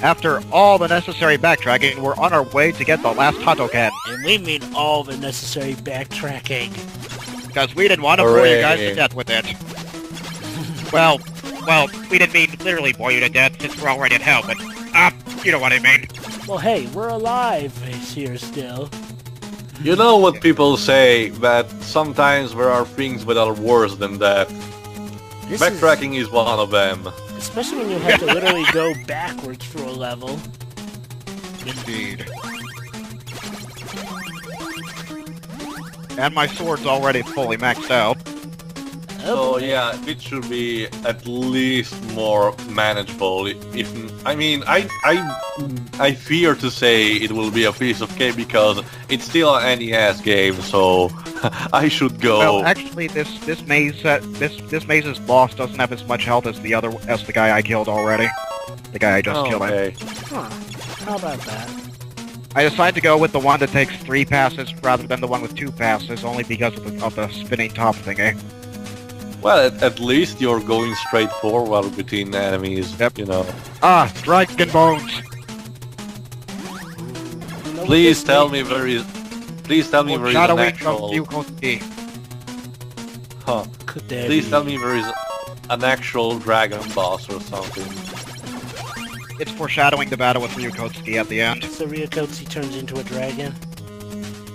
After all the necessary backtracking, we're on our way to get the last hadoken. And we mean all the necessary backtracking. Because we didn't want to bore you guys to death with it. well, we didn't mean literally bore you to death since we're already in hell, but, you know what I mean. Well, hey, we're alive here still. You know what people say, that sometimes there are things that are worse than that. Backtracking is one of them. Especially when you have to literally go backwards for a level. Indeed. And my sword's already fully maxed out. So yeah, it should be at least more manageable. I fear to say it will be a piece of cake because it's still an NES game, so I should go. Well, actually, this maze's boss doesn't have as much health as the guy I killed already. The guy I just killed. Huh? How about that? I decided to go with the one that takes 3 passes rather than the one with 2 passes, only because of the spinning top thingy. Well, at least you're going straight forward between enemies, you know. Ah, Dragon Bones! Please tell me there is... Please tell me there is an actual... Huh. Please tell me there is an actual dragon boss or something. It's foreshadowing the battle with Ryukotsuki at the end. So Ryukotsuki turns into a dragon?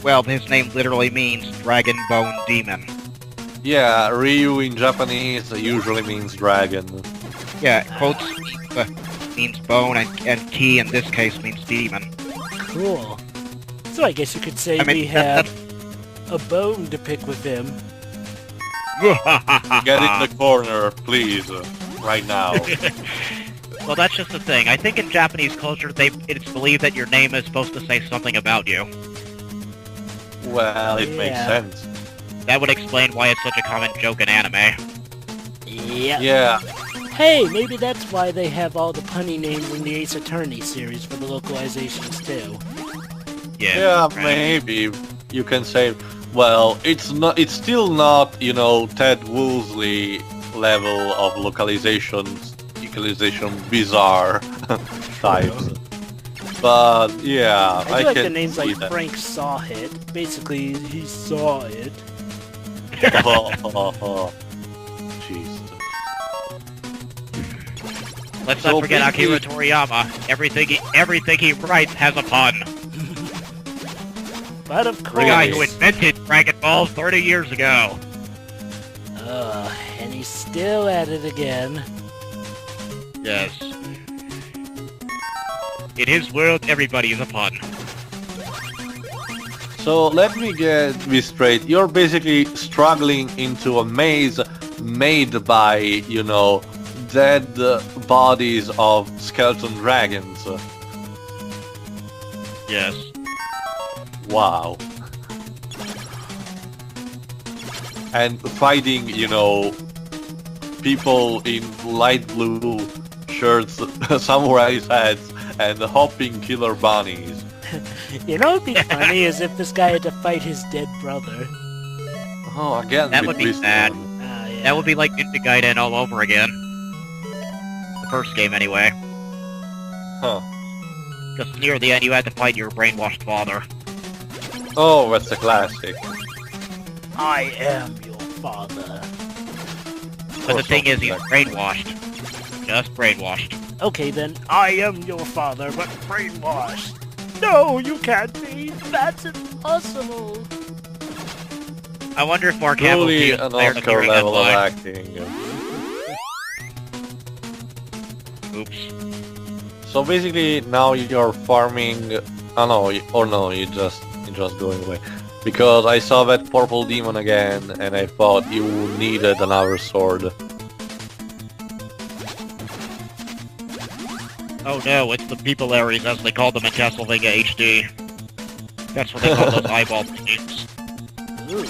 Well, his name literally means Dragon Bone Demon. Yeah, Ryu in Japanese usually means dragon. Yeah, Kotsuki means bone, and Ki in this case means demon. Cool. So I guess you could say we have a bone to pick with him. Get in the corner, please, right now. Well, that's just the thing. I think in Japanese culture, it's believed that your name is supposed to say something about you. Well, it makes sense. That would explain why it's such a common joke in anime. Yep. Yeah. Hey, maybe that's why they have all the punny names in the Ace Attorney series for the localizations too. Yeah, maybe you can say. Well, it's still not, you know, Ted Woolsey level of localization bizarre types. But yeah, I like can the names like that. Frank saw it. Basically, he saw it. Jeez. Let's not forget Akira Toriyama. Everything he writes has a pun. But of course. The guy who invented Dragon Ball 30 years ago. And he's still at it again. Yes. In his world, everybody is a pun. So let me get this straight. You're basically struggling into a maze made by, you know, dead bodies of skeleton dragons. Yes. Wow. And fighting, you know, people in light blue shirts, samurai hats, and hopping killer bunnies. You know what'd be funny is if this guy had to fight his dead brother. Oh, again, that would be sad. Yeah. That would be like Ninja Gaiden all over again. The first game, anyway. Huh. Because near the end, you had to fight your brainwashed father. Oh, that's a classic. I am your father. But the thing is, he's brainwashed. Just brainwashed. Okay then, I am your father, but brainwashed. No, you can't be. That's impossible. I wonder if Mark Hamill Truly is an there to Oscar hearing that level of line. acting. Oops. So basically, now you're farming. Oh no, you just going away. Because I saw that purple demon again, and I thought you needed another sword. Oh no, it's the people areas as they call them in Castlevania HD. That's what they call those eyeball thingies. Ooh.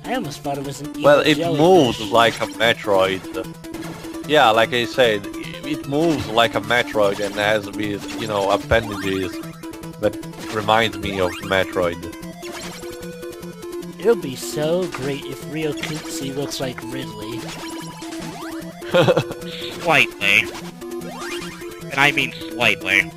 I almost thought it was an evil Well, it jellyfish. moves like a Metroid. Yeah, like I said, it moves like a Metroid and has these, you know, appendages that reminds me of Metroid. It would be so great if Ryukotsuki looks like Ridley. Slightly. And I mean slightly.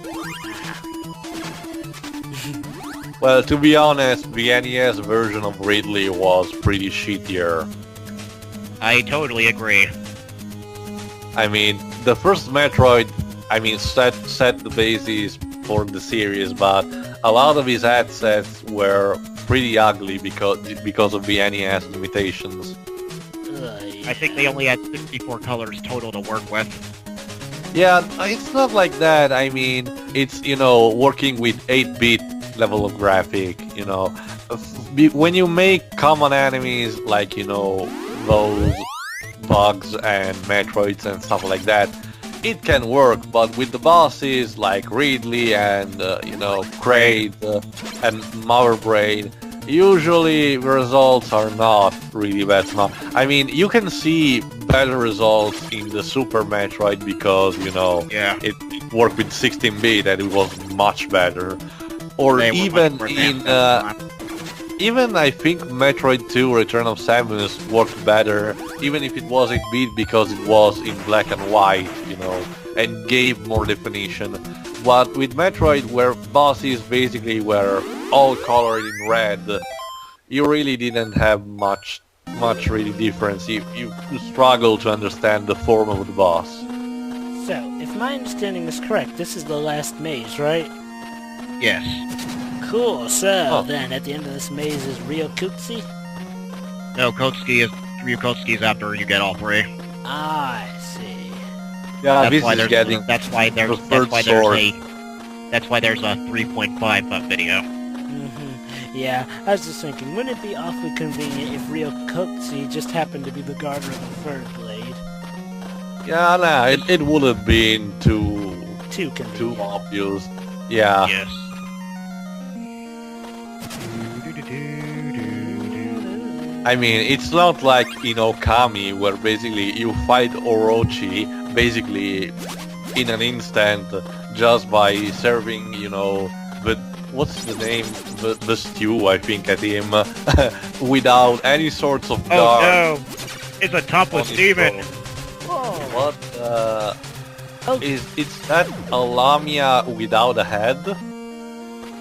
Well, to be honest, the NES version of Ridley was pretty shittier. I totally agree. I mean, the first Metroid, I mean, set the basis for the series, but a lot of his headsets were pretty ugly because of the NES limitations. I think they only had 64 colors total to work with. Yeah, it's not like that. I mean, it's, you know, working with 8-bit level of graphic, you know. When you make common enemies like, you know, those bugs and Metroids and stuff like that, it can work, but with the bosses like Ridley and, you know, Kraid and Mother Brain, usually the results are not really bad. I mean, you can see better results in the Super Metroid because, you know, Yeah. it worked with 16-bit and it was much better. Or They were even much more in, advanced. even I think Metroid 2 Return of Samus worked better, even if it was 8-bit because it was in black and white, you know, and gave more definition. But with Metroid, where bosses basically were all colored in red, you really didn't have much really difference. You struggle to understand the form of the boss. So, if my understanding is correct, this is the last maze, right? Yes. Cool, so then at the end of this maze is Ryukotsuki? No, Ryukotsuki is after you get all three. I see. Yeah, this is getting that's why there's a 3.5 video. Yeah, I was just thinking, wouldn't it be awfully convenient if Ryukotsuki just happened to be the guardian of the third blade? Yeah, nah, it would have been too convenient. obvious. Yeah. Yes. I mean, it's not like in Okami where basically you fight Orochi basically in an instant just by serving, you know, what's the name? The stew, I think, at him without any sorts of guard. Oh no! It's a topless demon! What it's that a Lamia without a head?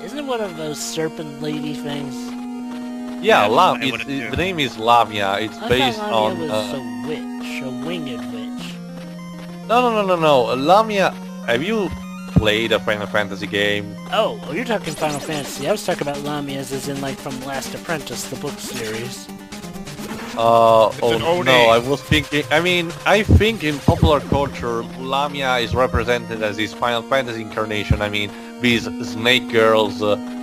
Isn't it one of those serpent lady things? Yeah, Yeah, the name is Lamia. It's based on. was a witch, a winged witch. No. Lamia. Have you played a Final Fantasy game? Oh, you're talking Final Fantasy. I was talking about Lamias as in like from Last Apprentice, the book series. No, Oni. I was thinking. I mean, I think in popular culture, Lamia is represented as this Final Fantasy incarnation. I mean, these snake girls,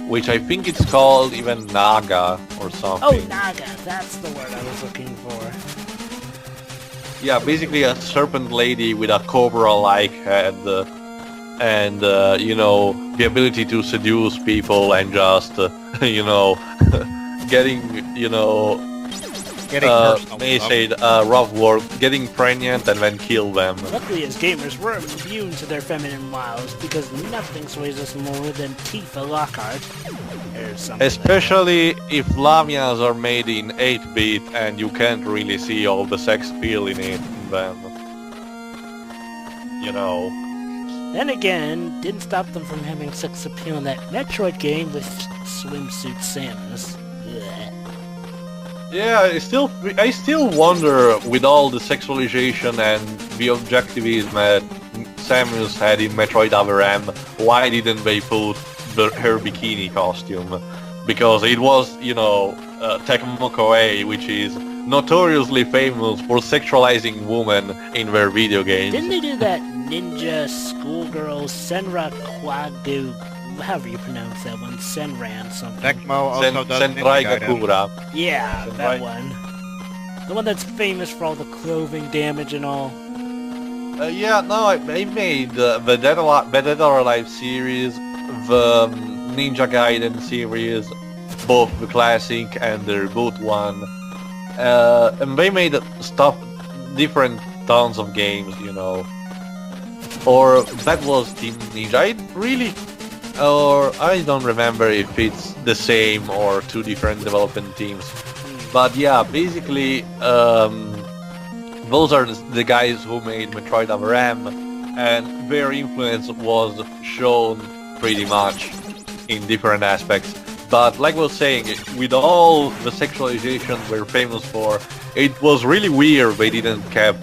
which I think it's called even Naga or something. Oh, Naga, that's the word I was looking for. Yeah, basically a serpent lady with a cobra-like head, and you know, the ability to seduce people and just, you know, getting, you know. May say rough word, getting pregnant and then kill them. Luckily as gamers, we're immune to their feminine wiles, because nothing sways us more than Tifa Lockhart. Or something Especially if Lamias are made in 8-bit and you can't really see all the sex appeal in them. You know. Then again, didn't stop them from having sex appeal in that Metroid game with swimsuit Samus. Blech. Yeah, I still wonder, with all the sexualization and the objectivism that Samus had in Metroid SCWRM, why didn't they put her bikini costume? Because it was, you know, Tecmo Koei, which is notoriously famous for sexualizing women in their video games. Didn't they do that ninja schoolgirl Senra Kwagu, however you pronounce that one, Senran something? Tecmo also does Senrai Ninja Gaiden. Gakura. Yeah, Senrai. that one. The one that's famous for all the clothing damage and all. Yeah, no, they made the Dead or Alive series, the Ninja Gaiden series, both the classic and the reboot one. And they made different tons of games, you know. Or that was Team Ninja. I don't remember if it's the same or two different development teams. But yeah, basically, those are the guys who made Metroid SCWRM, and their influence was shown pretty much in different aspects. But like I was saying, with all the sexualization we're famous for, it was really weird they didn't keep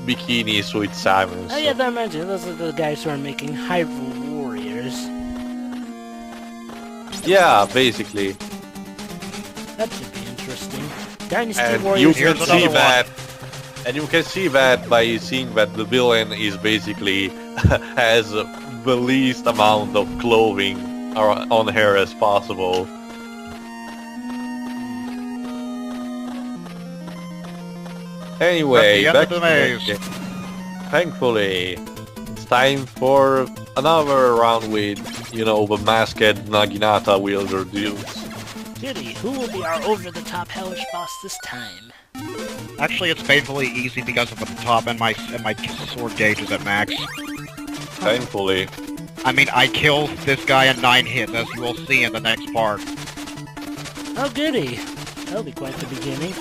bikinis with Samus. Oh yeah, that mentioned those are the guys who are making Hyrule Warriors. Yeah, basically. That should be interesting. Dynasty And Warriors. you can Here's see another that, and you can see that by seeing that the villain is basically has the least amount of clothing on her as possible. Anyway, At back the to end of the the game. Thankfully, it's time for another round with, you know, the masked Naginata wielder dudes. Goody, who will be our over-the-top hellish boss this time? Actually, it's painfully easy because of the top and my sword gauge is at max. Thankfully. I mean, I kill this guy in 9 hits, as you will see in the next part. Oh goody, that'll be quite the beginning.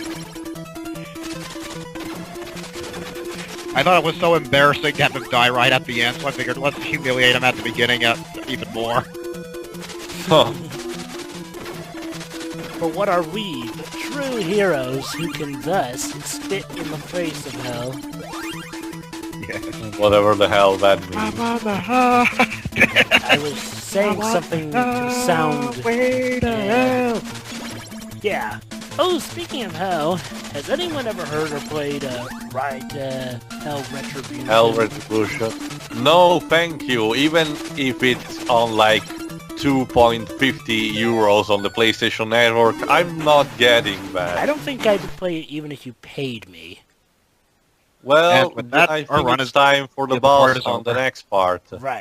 I thought it was so embarrassing to have him die right at the end, so I figured let's humiliate him at the beginning even more. Huh. But what are we, the true heroes, who can thus spit in the face of hell? Whatever the hell that means. I was saying something to sound... Yeah. Oh, speaking of hell, has anyone ever heard or played Hell Retribution? Hell Retribution. No, thank you. Even if it's on like 2.50 euros on the PlayStation Network, I'm not getting that. I don't think I would play it even if you paid me. Well, And with that, I our think run it's is- time for the the part boss is on the over. next part. Right.